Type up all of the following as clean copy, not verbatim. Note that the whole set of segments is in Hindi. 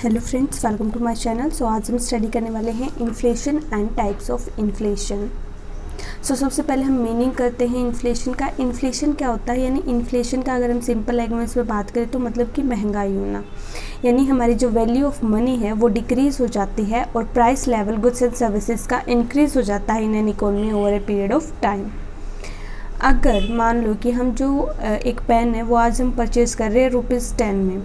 Hello friends, welcome to my channel. So आज हम स्टडी करने वाले हैं inflation and types of inflation. So सबसे पहले हम मीनिंग करते हैं इन्फ्लेशन का। इन्फ्लेशन क्या होता है, यानी इन्फ्लेशन का अगर हम सिंपल लैंग्वेज में बात करें तो मतलब कि महंगाई होना, यानी हमारी जो वैल्यू ऑफ मनी है वो डिक्रीज़ हो जाती है और price level goods and services का इंक्रीज़ हो जाता है in an economy over a period of time. अगर मान लो कि हम जो एक पेन है वो आज हम परचेज़ कर रहे हैं ₹10 में,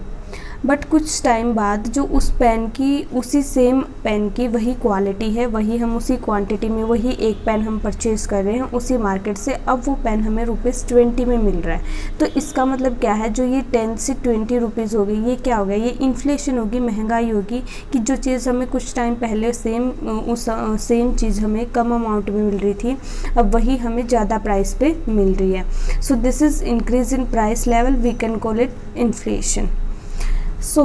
बट कुछ टाइम बाद जो उस पेन की, उसी सेम पेन की वही क्वालिटी है, वही हम उसी क्वांटिटी में वही एक पेन हम परचेज़ कर रहे हैं उसी मार्केट से, अब वो पेन हमें ₹20 में मिल रहा है। तो इसका मतलब क्या है, जो ये 10 से 20 रुपीज़ हो गई, ये क्या हो गया, ये इन्फ्लेशन होगी, महंगाई होगी कि जो चीज़ हमें कुछ टाइम पहले सेम चीज़ हमें कम अमाउंट में मिल रही थी, अब वही हमें ज़्यादा प्राइस पे मिल रही है। So this is increase in price level, we can call it inflation. So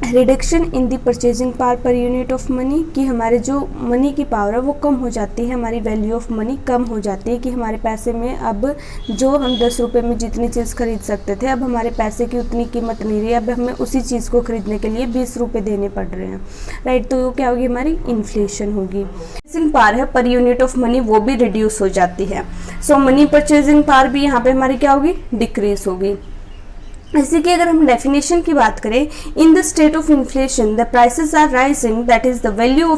reduction in the purchasing power per unit of money, कि हमारे जो मनी की पावर है वो कम हो जाती है, हमारी वैल्यू ऑफ मनी कम हो जाती है, कि हमारे पैसे में अब जो हम 10 रुपये में जितनी चीज़ खरीद सकते थे, अब हमारे पैसे की उतनी कीमत नहीं रही, अब हमें उसी चीज़ को खरीदने के लिए 20 रुपये देने पड़ रहे हैं, राइट। तो क्या होगी, हमारी इन्फ्लेशन होगी। परचेजिंग पावर है पर यूनिट ऑफ मनी, वो भी रिड्यूस हो जाती है। सो मनी परचेजिंग पावर भी यहाँ पे हमारी क्या होगी, डिक्रीज होगी। इसी की अगर हम डेफिनेशन की बात करें, in the state of inflation the prices are rising, that is the value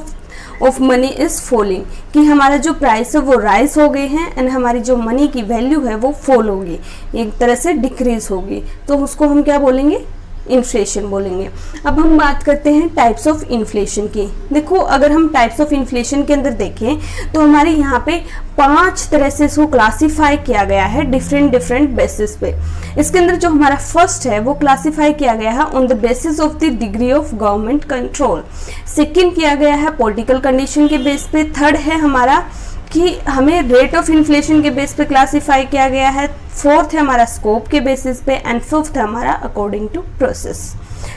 of money is falling, कि हमारा जो प्राइस है वो राइज हो गए हैं एंड हमारी जो मनी की वैल्यू है वो फॉल होगी, एक तरह से डिक्रीज होगी, तो उसको हम क्या बोलेंगे, इन्फ्लेशन बोलेंगे। अब हम बात करते हैं टाइप्स ऑफ इन्फ्लेशन की। देखो, अगर हम टाइप्स ऑफ इन्फ्लेशन के अंदर देखें तो हमारे यहाँ पे 5 तरह से इसको क्लासीफाई किया गया है डिफरेंट बेसिस पे। इसके अंदर जो हमारा फर्स्ट है वो क्लासीफाई किया गया है on the basis of the degree of government control. Second किया गया है पॉलिटिकल कंडीशन के बेस पे। थर्ड है हमारा कि हमें रेट ऑफ इन्फ्लेशन के बेस पे क्लासीफाई किया गया है। फोर्थ है हमारा स्कोप के बेसिस पे एंड फिफ्थ है हमारा अकॉर्डिंग टू प्रोसेस।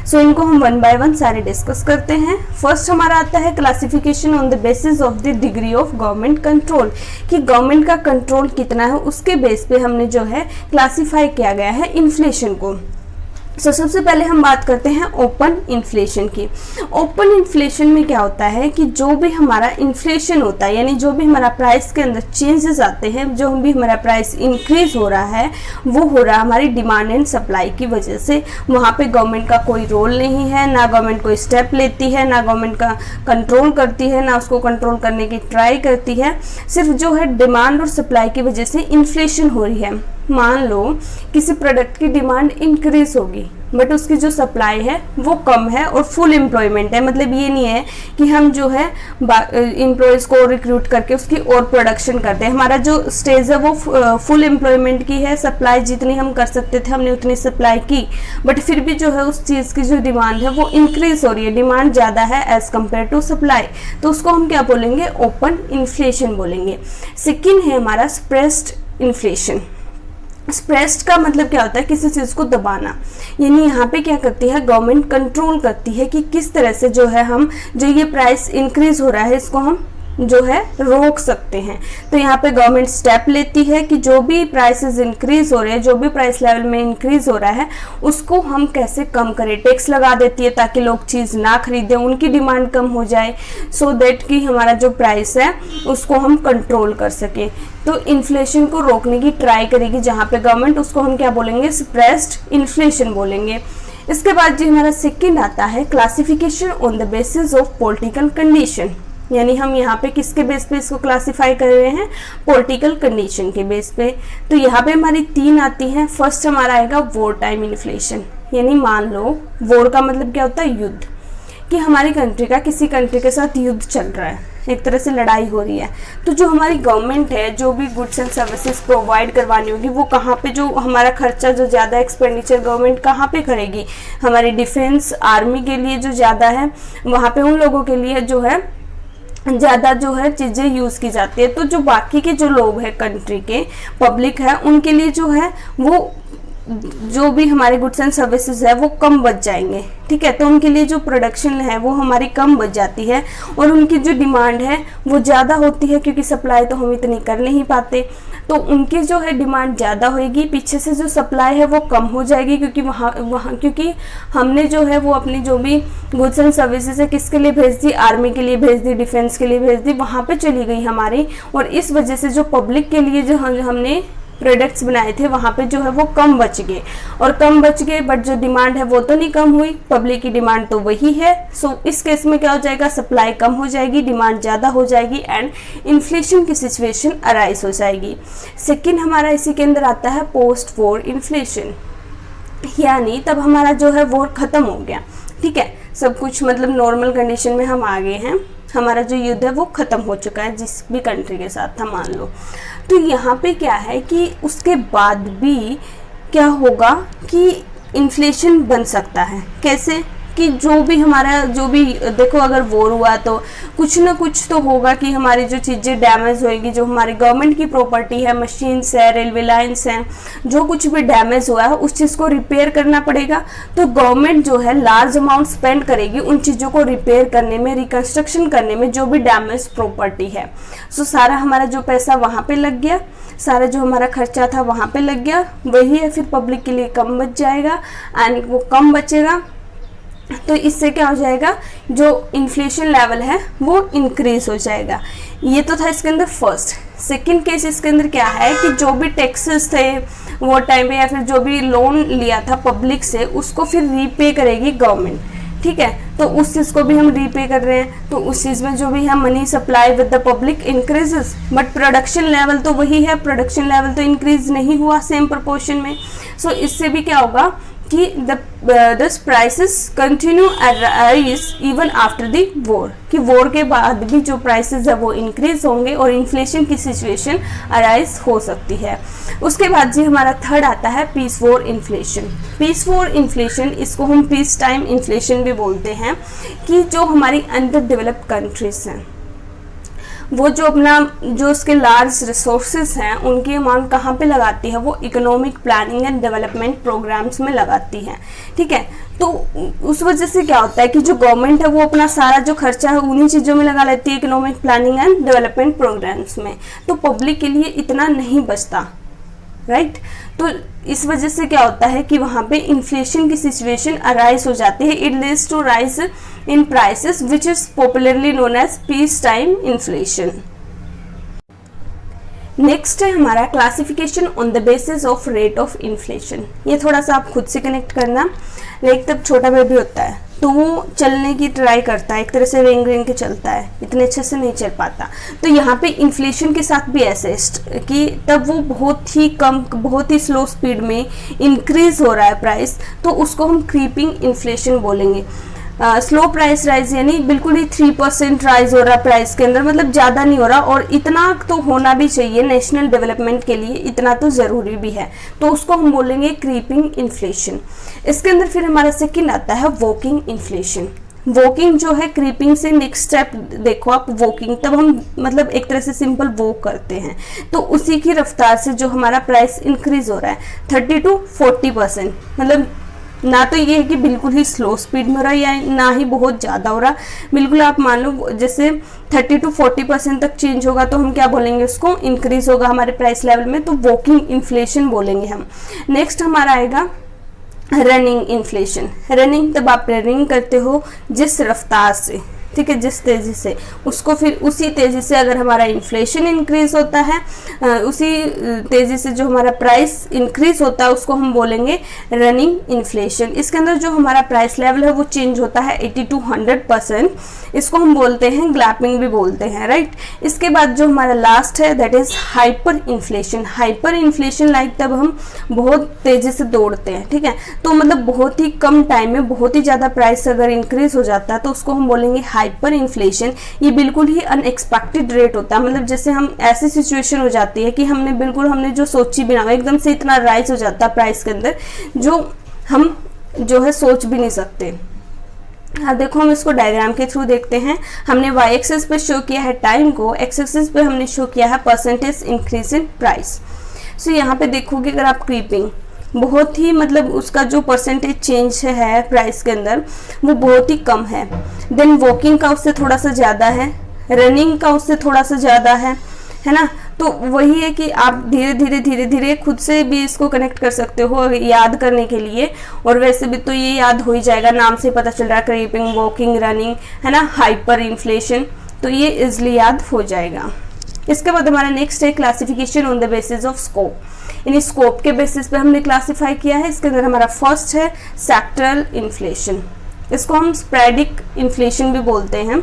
सो इनको हम 1 बाय 1 सारे डिस्कस करते हैं। फर्स्ट हमारा आता है classification on the basis of the degree of government control, कि गवर्नमेंट का कंट्रोल कितना है उसके बेस पे हमने जो है क्लासीफाई किया गया है इन्फ्लेशन को। सो सबसे पहले हम बात करते हैं ओपन इन्फ्लेशन की। ओपन इन्फ्लेशन में क्या होता है कि जो भी हमारा इन्फ्लेशन होता है, यानी जो भी हमारा प्राइस के अंदर चेंजेस आते हैं, जो भी हमारा प्राइस इंक्रीज हो रहा है वो हो रहा है हमारी डिमांड एंड सप्लाई की वजह से। वहाँ पे गवर्नमेंट का कोई रोल नहीं है, ना गवर्नमेंट कोई स्टेप लेती है, ना गवर्नमेंट का कंट्रोल करती है, ना उसको कंट्रोल करने की ट्राई करती है, सिर्फ जो है डिमांड और सप्लाई की वजह से इन्फ्लेशन हो रही है। मान लो किसी प्रोडक्ट की डिमांड इंक्रीज होगी बट उसकी जो सप्लाई है वो कम है और फुल एम्प्लॉयमेंट है, मतलब ये नहीं है कि हम जो है एम्प्लॉयज़ को रिक्रूट करके उसकी और प्रोडक्शन करते हैं। हमारा जो स्टेज है वो फुल एम्प्लॉयमेंट की है, सप्लाई जितनी हम कर सकते थे हमने उतनी सप्लाई की, बट फिर भी जो है उस चीज़ की जो डिमांड है वो इंक्रीज हो रही है, डिमांड ज़्यादा है एज कम्पेयर टू सप्लाई, तो उसको हम क्या बोलेंगे, ओपन इन्फ्लेशन बोलेंगे। सेकेंड है हमारा स्प्रेस्ड इन्फ्लेशन। स्प्रेस्ड का मतलब क्या होता है, किसी चीज़ को दबाना, यानी यहाँ पे क्या करती है गवर्नमेंट, कंट्रोल करती है कि किस तरह से जो है हम जो ये प्राइस इंक्रीज हो रहा है इसको हम जो है रोक सकते हैं। तो यहाँ पे गवर्नमेंट स्टेप लेती है कि जो भी प्राइसेस इंक्रीज हो रहे हैं, जो भी प्राइस लेवल में इंक्रीज हो रहा है उसको हम कैसे कम करें, टैक्स लगा देती है ताकि लोग चीज़ ना खरीदें, उनकी डिमांड कम हो जाए, सो दैट कि हमारा जो प्राइस है उसको हम कंट्रोल कर सकें। तो इन्फ्लेशन को रोकने की ट्राई करेगी जहाँ पे गवर्नमेंट, उसको हम क्या बोलेंगे, स्प्रेस्ड इन्फ्लेशन बोलेंगे। इसके बाद जो हमारा सेकेंड आता है classification on the basis of political condition, यानी हम यहाँ पे किसके बेस पे इसको क्लासिफाई कर रहे हैं, पॉलिटिकल कंडीशन के बेस पे। तो यहाँ पे हमारी 3 आती हैं। फर्स्ट हमारा आएगा वॉर टाइम इन्फ्लेशन, यानी मान लो वॉर का मतलब क्या होता है, युद्ध, कि हमारी कंट्री का किसी कंट्री के साथ युद्ध चल रहा है, एक तरह से लड़ाई हो रही है, तो जो हमारी गवर्नमेंट है जो भी गुड्स एंड सर्विसेज प्रोवाइड करवानी होगी वो कहाँ पे, जो हमारा खर्चा जो ज़्यादा एक्सपेंडिचर गवर्नमेंट कहाँ पे करेगी, हमारी डिफेंस आर्मी के लिए जो ज़्यादा है वहाँ पे उन लोगों के लिए जो है ज़्यादा जो है चीज़ें यूज़ की जाती है। तो जो बाकी के जो लोग हैं कंट्री के, पब्लिक है, उनके लिए जो है वो जो भी हमारे गुड्स एंड सर्विसेज है वो कम बच जाएंगे, ठीक है। तो उनके लिए जो प्रोडक्शन है वो हमारी कम बच जाती है और उनकी जो डिमांड है वो ज़्यादा होती है, क्योंकि सप्लाई तो हम इतनी कर नहीं पाते। तो उनकी जो है डिमांड ज़्यादा होएगी, पीछे से जो सप्लाई है वो कम हो जाएगी, क्योंकि क्योंकि हमने जो है वो अपनी जो भी गुड्स एंड सर्विसेज है किसके लिए भेज दी, आर्मी के लिए भेज दी, डिफेंस के लिए भेज दी, वहाँ पे चली गई हमारी। और इस वजह से जो पब्लिक के लिए जो हमने प्रोडक्ट्स बनाए थे वहाँ पे जो है वो कम बच गए, और कम बच गए बट जो डिमांड है वो तो नहीं कम हुई, पब्लिक की डिमांड तो वही है। सो इस केस में क्या हो जाएगा, सप्लाई कम हो जाएगी, डिमांड ज़्यादा हो जाएगी एंड इन्फ्लेशन की सिचुएशन अराइज हो जाएगी। सेकेंड हमारा इसी के अंदर आता है पोस्ट वॉर इन्फ्लेशन, यानी तब हमारा जो है वॉर ख़त्म हो गया, ठीक है, सब कुछ मतलब नॉर्मल कंडीशन में हम आ गए हैं, हमारा जो युद्ध है वो ख़त्म हो चुका है जिस भी कंट्री के साथ था मान लो। तो यहाँ पे क्या है कि उसके बाद भी क्या होगा कि इन्फ्लेशन बन सकता है। कैसे कि जो भी हमारा जो भी देखो अगर वॉर हुआ तो कुछ ना कुछ तो होगा कि हमारी जो चीज़ें डैमेज होएगी, जो हमारी गवर्नमेंट की प्रॉपर्टी है, मशीन्स है, रेलवे लाइन्स हैं, जो कुछ भी डैमेज हुआ है उस चीज़ को रिपेयर करना पड़ेगा। तो गवर्नमेंट जो है लार्ज अमाउंट स्पेंड करेगी उन चीज़ों को रिपेयर करने में, रिकन्स्ट्रक्शन करने में, जो भी डैमेज प्रॉपर्टी है। सो सारा हमारा जो पैसा वहाँ पर लग गया, सारा जो हमारा खर्चा था वहाँ पे लग गया, वही है फिर पब्लिक के लिए कम बच जाएगा एंड वो कम बचेगा तो इससे क्या हो जाएगा, जो इन्फ्लेशन लेवल है वो इंक्रीज हो जाएगा। ये तो था इसके अंदर फर्स्ट। सेकंड केस इसके अंदर क्या है कि जो भी टैक्सेस थे वो टाइम पे या फिर जो भी लोन लिया था पब्लिक से उसको फिर रीपे करेगी गवर्नमेंट, ठीक है। तो उस चीज़ को भी हम रीपे कर रहे हैं, तो उस चीज़ में जो भी है money supply with the public increases, but production level तो वही है, प्रोडक्शन लेवल तो इंक्रीज नहीं हुआ सेम प्रोपोर्शन में। सो इससे भी क्या होगा कि this prices continue rise even after the war, कि वॉर के बाद भी जो प्राइसेस है वो इंक्रीज होंगे और इन्फ्लेशन की सिचुएशन अराइज हो सकती है। उसके बाद जी हमारा थर्ड आता है peace war inflation. Peace war inflation, इसको हम पीस टाइम इन्फ्लेशन भी बोलते हैं, कि जो हमारी अंडर डेवलप्ड कंट्रीज हैं वो जो उसके लार्ज रिसोर्सेज हैं उनकी अमाउंट कहाँ पे लगाती है, वो economic planning and development programmes में लगाती है, ठीक है। तो उस वजह से क्या होता है कि जो गवर्नमेंट है वो अपना सारा जो खर्चा है उन्हीं चीज़ों में लगा लेती है, economic planning and development programmes में, तो पब्लिक के लिए इतना नहीं बचता, राइट। तो इस वजह से क्या होता है कि वहाँ पे इन्फ्लेशन की सिचुएशन अराइज हो जाती है। It leads to rise in prices which is popularly known as peace time inflation. Next है हमारा classification on the basis of rate of inflation. ये थोड़ा सा आप खुद से कनेक्ट करना। लाइक तब छोटा बेबी होता है तो वो चलने की ट्राई करता है, एक तरह से रेंग रेंग के चलता है, इतने अच्छे से नहीं चल पाता। तो यहाँ पे इन्फ्लेशन के साथ भी ऐसे कि तब वो बहुत ही कम, बहुत ही स्लो स्पीड में इंक्रीज हो रहा है प्राइस, तो उसको हम क्रीपिंग इन्फ्लेशन बोलेंगे। स्लो प्राइस राइज यानी बिल्कुल ही 3% राइज हो रहा है प्राइस के अंदर, मतलब ज़्यादा नहीं हो रहा, और इतना तो होना भी चाहिए नेशनल डेवलपमेंट के लिए, इतना तो ज़रूरी भी है, तो उसको हम बोलेंगे क्रीपिंग इन्फ्लेशन। इसके अंदर फिर हमारा सेकंड आता है वॉकिंग इन्फ्लेशन। वॉकिंग जो है क्रीपिंग से नेक्स्ट स्टेप देखो आप, वॉकिंग तब हम मतलब एक तरह से सिंपल वॉक करते हैं, तो उसी की रफ्तार से जो हमारा प्राइस इंक्रीज हो रहा है 30 to 40%, मतलब ना तो ये है कि बिल्कुल ही स्लो स्पीड में हो रहा है या ना ही बहुत ज़्यादा हो रहा, बिल्कुल आप मान लो जैसे 30 to 40% तक चेंज होगा तो हम क्या बोलेंगे, उसको इंक्रीज होगा हमारे प्राइस लेवल में, तो वॉकिंग इन्फ्लेशन बोलेंगे हम। नेक्स्ट हमारा आएगा रनिंग इन्फ्लेशन। रनिंग तब आप रनिंग करते हो जिस रफ्तार से, ठीक है, जिस तेज़ी से, उसको फिर उसी तेज़ी से अगर हमारा इन्फ्लेशन इंक्रीज होता है, उसी तेज़ी से जो हमारा प्राइस इंक्रीज होता है उसको हम बोलेंगे रनिंग इन्फ्लेशन। इसके अंदर जो हमारा प्राइस लेवल है वो चेंज होता है 80 to 100%, इसको हम बोलते हैं ग्लैपिंग भी बोलते हैं, राइट। इसके बाद जो हमारा लास्ट है that is hyper inflation. Hyper inflation like तब हम बहुत तेज़ी से दौड़ते हैं, ठीक है, तो मतलब बहुत ही कम टाइम में बहुत ही ज़्यादा प्राइस अगर इंक्रीज हो जाता है तो उसको हम बोलेंगे हाइपर इन्फ्लेशन। ये बिल्कुल ही अनएक्सपेक्टेड रेट होता है, मतलब जैसे हम ऐसी सिचुएशन हो जाती है कि हमने जो सोची भी ना, एकदम से इतना राइज हो जाता है प्राइस के अंदर जो हम जो है सोच भी नहीं सकते। अब देखो हम इसको डायग्राम के थ्रू देखते हैं। हमने वाई एक्सिस पे शो किया है टाइम को, एक्स एक्सिस पे हमने शो किया है परसेंटेज इंक्रीज इन प्राइस। सो यहाँ पे देखोगे अगर आप बहुत ही मतलब उसका जो परसेंटेज चेंज है प्राइस के अंदर वो बहुत ही कम है। देन वॉकिंग का उससे थोड़ा सा ज़्यादा है, रनिंग का उससे थोड़ा सा ज़्यादा है ना। तो वही है कि आप धीरे धीरे खुद से भी इसको कनेक्ट कर सकते हो याद करने के लिए, और वैसे भी तो ये याद हो ही जाएगा, नाम से पता चल रहा है, क्रीपिंग, वॉकिंग, रनिंग, है ना, हाइपर इन्फ्लेशन, तो ये इजिली याद हो जाएगा। इसके बाद हमारा नेक्स्ट है classification on the basis of scope. In scope के बेसिस पे हमने क्लासीफाई किया है। इसके अंदर हमारा फर्स्ट है सेक्टरल इन्फ्लेशन, इसको हम स्प्रेडिक इन्फ्लेशन भी बोलते हैं,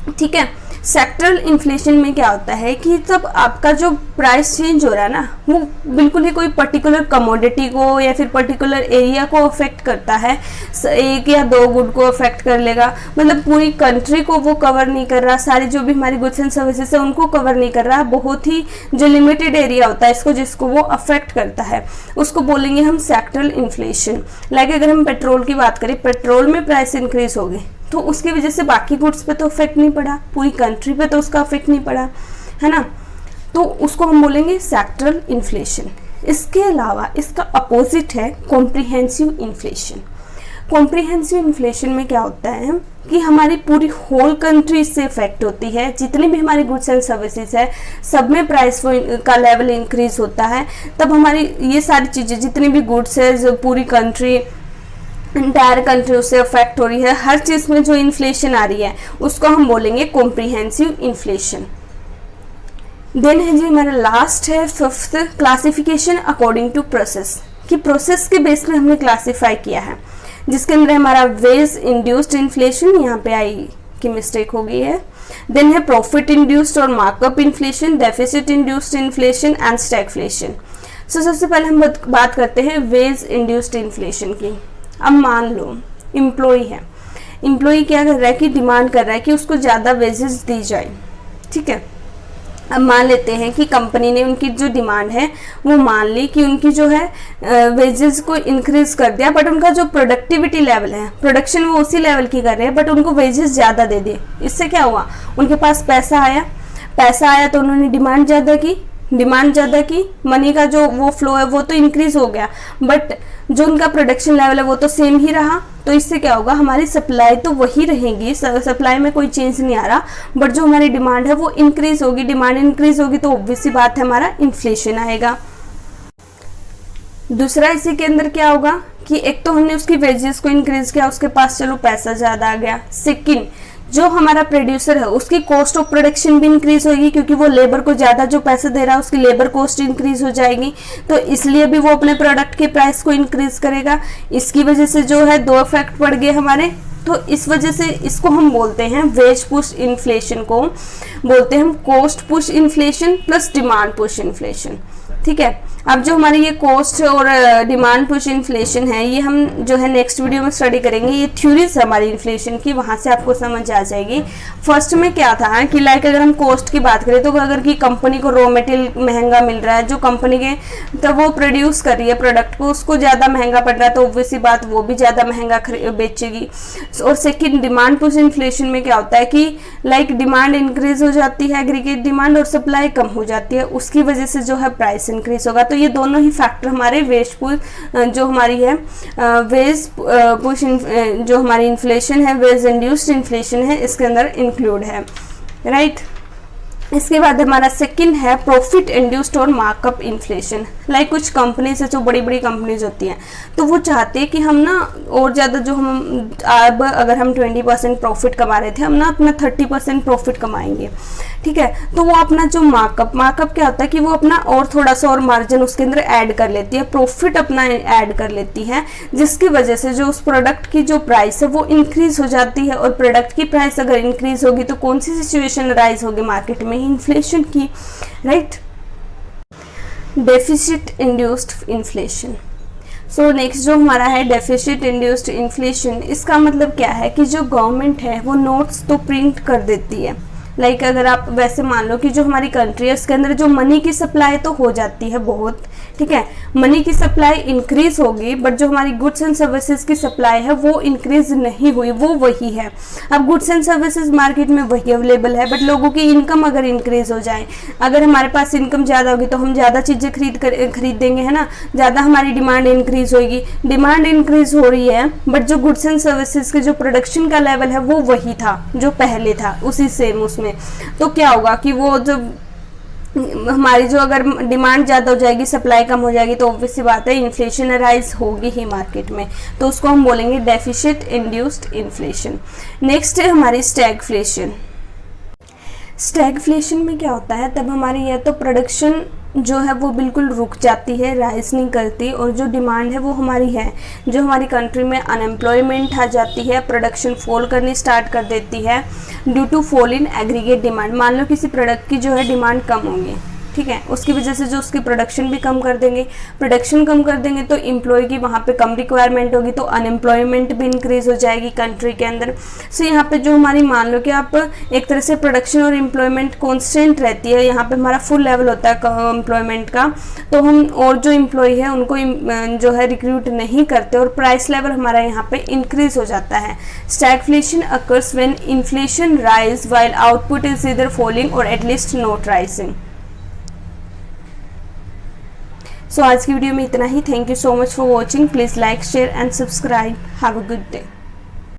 ठीक है। सेक्टरल इन्फ्लेशन में क्या होता है कि जब आपका जो प्राइस चेंज हो रहा है ना, वो बिल्कुल ही कोई पर्टिकुलर कमोडिटी को या फिर पर्टिकुलर एरिया को अफेक्ट करता है, एक या दो गुड को अफेक्ट कर लेगा, मतलब पूरी कंट्री को वो कवर नहीं कर रहा, सारी जो भी हमारी गुड्स एंड सर्विसेज है उनको कवर नहीं कर रहा, बहुत ही जो लिमिटेड एरिया होता है इसको, जिसको वो अफेक्ट करता है, उसको बोलेंगे हम सेक्टरल इन्फ्लेशन। लाइक अगर हम पेट्रोल की बात करें, पेट्रोल में प्राइस इंक्रीज हो गई तो उसकी वजह से बाकी गुड्स पे तो इफेक्ट नहीं पड़ा, पूरी कंट्री पे तो उसका इफेक्ट नहीं पड़ा, है ना, तो उसको हम बोलेंगे सेक्टरल इन्फ्लेशन। इसके अलावा इसका अपोजिट है कॉम्प्रिहेंसिव इन्फ्लेशन। कॉम्प्रिहेंसिव इन्फ्लेशन में क्या होता है कि हमारी पूरी होल कंट्री इससे इफेक्ट होती है, जितनी भी हमारी गुड्स एंड सर्विसेज है सब में प्राइस का लेवल इंक्रीज होता है, तब हमारी ये सारी चीज़ें जितनी भी गुड्स है जो पूरी कंट्री इंटायर कंट्री उससे अफेक्ट हो रही है, हर चीज़ में जो इन्फ्लेशन आ रही है उसको हम बोलेंगे कॉम्प्रिहेंसिव इन्फ्लेशन। देन है जी हमारा लास्ट है fifth classification according to process, कि प्रोसेस के बेस में हमने क्लासीफाई किया है, जिसके अंदर हमारा वेज इंड्यूस्ड इन्फ्लेशन, यहाँ पे आई की मिस्टेक हो गई है। देन है profit induced or markup inflation, deficit induced inflation and stagflation. So सबसे पहले हम बात करते हैं वेज इंड्यूस्ड इन्फ्लेशन की। अब मान लो एम्प्लॉय है, एम्प्लॉय क्या कर रहा है कि डिमांड कर रहा है कि उसको ज़्यादा वेजेस दी जाए, ठीक है। अब मान लेते हैं कि कंपनी ने उनकी जो डिमांड है वो मान ली कि उनकी जो है वेजेस को इंक्रीज कर दिया, बट उनका जो प्रोडक्टिविटी लेवल है, प्रोडक्शन वो उसी लेवल की कर रहे हैं, बट उनको वेजेस ज़्यादा दे दिए। इससे क्या हुआ, उनके पास पैसा आया तो उन्होंने डिमांड ज़्यादा की, मनी का जो वो फ्लो है वो तो इंक्रीज हो गया, बट जो उनका प्रोडक्शन लेवल है वो तो सेम ही रहा। तो इससे क्या होगा, हमारी सप्लाई तो वही रहेगी, सप्लाई में कोई चेंज नहीं आ रहा, बट जो हमारी डिमांड है वो इंक्रीज होगी। डिमांड इंक्रीज होगी तो ऑब्वियस सी बात है हमारा इन्फ्लेशन आएगा। दूसरा इसी के अंदर क्या होगा कि एक तो हमने उसकी वेजेस को इंक्रीज किया, उसके पास चलो पैसा ज़्यादा आ गया। सेकेंड, जो हमारा प्रोड्यूसर है उसकी कॉस्ट ऑफ प्रोडक्शन भी इंक्रीज होगी, क्योंकि वो लेबर को ज़्यादा जो पैसा दे रहा है उसकी लेबर कॉस्ट इंक्रीज हो जाएगी, तो इसलिए भी वो अपने प्रोडक्ट के प्राइस को इंक्रीज करेगा। इसकी वजह से जो है दो इफेक्ट पड़ गए हमारे, तो इस वजह से इसको हम बोलते हैं वेज पुश इन्फ्लेशन को बोलते हैं हम cost push inflation plus demand push inflation, ठीक है। अब जो हमारी ये कॉस्ट और डिमांड पुश इन्फ्लेशन है ये हम जो है नेक्स्ट वीडियो में स्टडी करेंगे। ये थ्योरीज है हमारी इन्फ्लेशन की, वहाँ से आपको समझ आ जाएगी। फर्स्ट में क्या था कि लाइक अगर हम कॉस्ट की बात करें तो अगर की कंपनी को रॉ मटेरियल महंगा मिल रहा है, जो कंपनी के तो वो प्रोड्यूस कर रही है प्रोडक्ट को, उसको ज़्यादा महंगा पड़ रहा है, तो ऑब्वियस सी बात वो भी ज़्यादा महंगा बेचेगी। और सेकेंड डिमांड पुश इन्फ्लेशन में क्या होता है कि लाइक डिमांड इंक्रीज हो जाती है, एग्रीगेट डिमांड, और सप्लाई कम हो जाती है, उसकी वजह से जो है प्राइस इंक्रीज होगा। तो ये दोनों ही फैक्टर हमारे वेज पुश जो हमारी है वेज पुश जो हमारी इन्फ्लेशन है, वेज इंड्यूस्ड इन्फ्लेशन है, इसके अंदर इंक्लूड है, राइट। इसके बाद हमारा सेकंड है profit induced or markup inflation. Like कुछ कंपनीज है जो बड़ी बड़ी कंपनीज होती हैं, तो वो चाहते हैं कि हम ना और ज़्यादा जो हम अब अगर हम 20% प्रॉफिट कमा रहे थे, हम ना अपना 30% प्रॉफिट कमाएंगे, ठीक है। तो वो अपना जो मार्कअप क्या होता है कि वो अपना और थोड़ा सा और मार्जिन उसके अंदर ऐड कर लेती है, प्रॉफिट अपना ऐड कर लेती है, जिसकी वजह से जो उस प्रोडक्ट की जो प्राइस है वो इंक्रीज हो जाती है। और प्रोडक्ट की प्राइस अगर इंक्रीज होगी तो कौन सी सिचुएशन राइज होगी मार्केट में, इन्फ्लेशन की, right. Deficit induced inflation. So next जो हमारा है डेफिसिट इंड्यूस्ड इन्फ्लेशन, इसका मतलब क्या है कि जो गवर्नमेंट है वो नोट्स तो प्रिंट कर देती है, लाइक अगर आप वैसे मान लो कि जो हमारी कंट्री है उसके अंदर जो मनी की सप्लाई तो हो जाती है बहुत, ठीक है, मनी की सप्लाई इंक्रीज होगी, बट जो हमारी गुड्स एंड सर्विसेज की सप्लाई है वो इंक्रीज नहीं हुई, वो वही है। अब गुड्स एंड सर्विसेज मार्केट में वही अवेलेबल है, बट लोगों की इनकम अगर इंक्रीज हो जाए, अगर हमारे पास इनकम ज़्यादा होगी तो हम ज़्यादा चीज़ें खरीदेंगे, है ना, ज़्यादा हमारी डिमांड इंक्रीज होगी। डिमांड इंक्रीज हो रही है बट जो गुड्स एंड सर्विसेज के जो प्रोडक्शन का लेवल है वो वही था जो पहले था, उसी सेम उसमें। तो क्या होगा कि वो जब हमारी जो अगर डिमांड ज़्यादा हो जाएगी, सप्लाई कम हो जाएगी, तो ऑब्वियस सी बात है इन्फ्लेशन अराइज होगी ही मार्केट में, तो उसको हम बोलेंगे डेफिसिट इंड्यूस्ड इन्फ्लेशन। नेक्स्ट है हमारी स्टैगफ्लेशन। स्टैगफ्लेशन में क्या होता है, तब हमारी या तो प्रोडक्शन जो है वो बिल्कुल रुक जाती है, राइज नहीं करती, और जो डिमांड है वो हमारी है, जो हमारी कंट्री में अनएम्प्लॉयमेंट आ जाती है, प्रोडक्शन फॉल करनी स्टार्ट कर देती है due to fall in aggregate demand. मान लो किसी प्रोडक्ट की जो है डिमांड कम होगी, ठीक है, उसकी वजह से जो उसकी प्रोडक्शन भी कम कर देंगे, प्रोडक्शन कम कर देंगे तो एम्प्लॉय की वहाँ पे कम रिक्वायरमेंट होगी, तो अनएम्प्लॉयमेंट भी इंक्रीज हो जाएगी कंट्री के अंदर। सो यहाँ पे जो हमारी मान लो कि आप एक तरह से प्रोडक्शन और एम्प्लॉयमेंट कॉन्स्टेंट रहती है, यहाँ पे हमारा फुल लेवल होता है एम्प्लॉयमेंट का, तो हम और जो एम्प्लॉय है उनको जो है रिक्रूट नहीं करते और प्राइस लेवल हमारा यहाँ पे इंक्रीज हो जाता है। Stagflation occurs when inflation rise while output is either falling or at least not rising. So आज की वीडियो में इतना ही। Thank you so much for watching. Please like share and subscribe. Have a good day.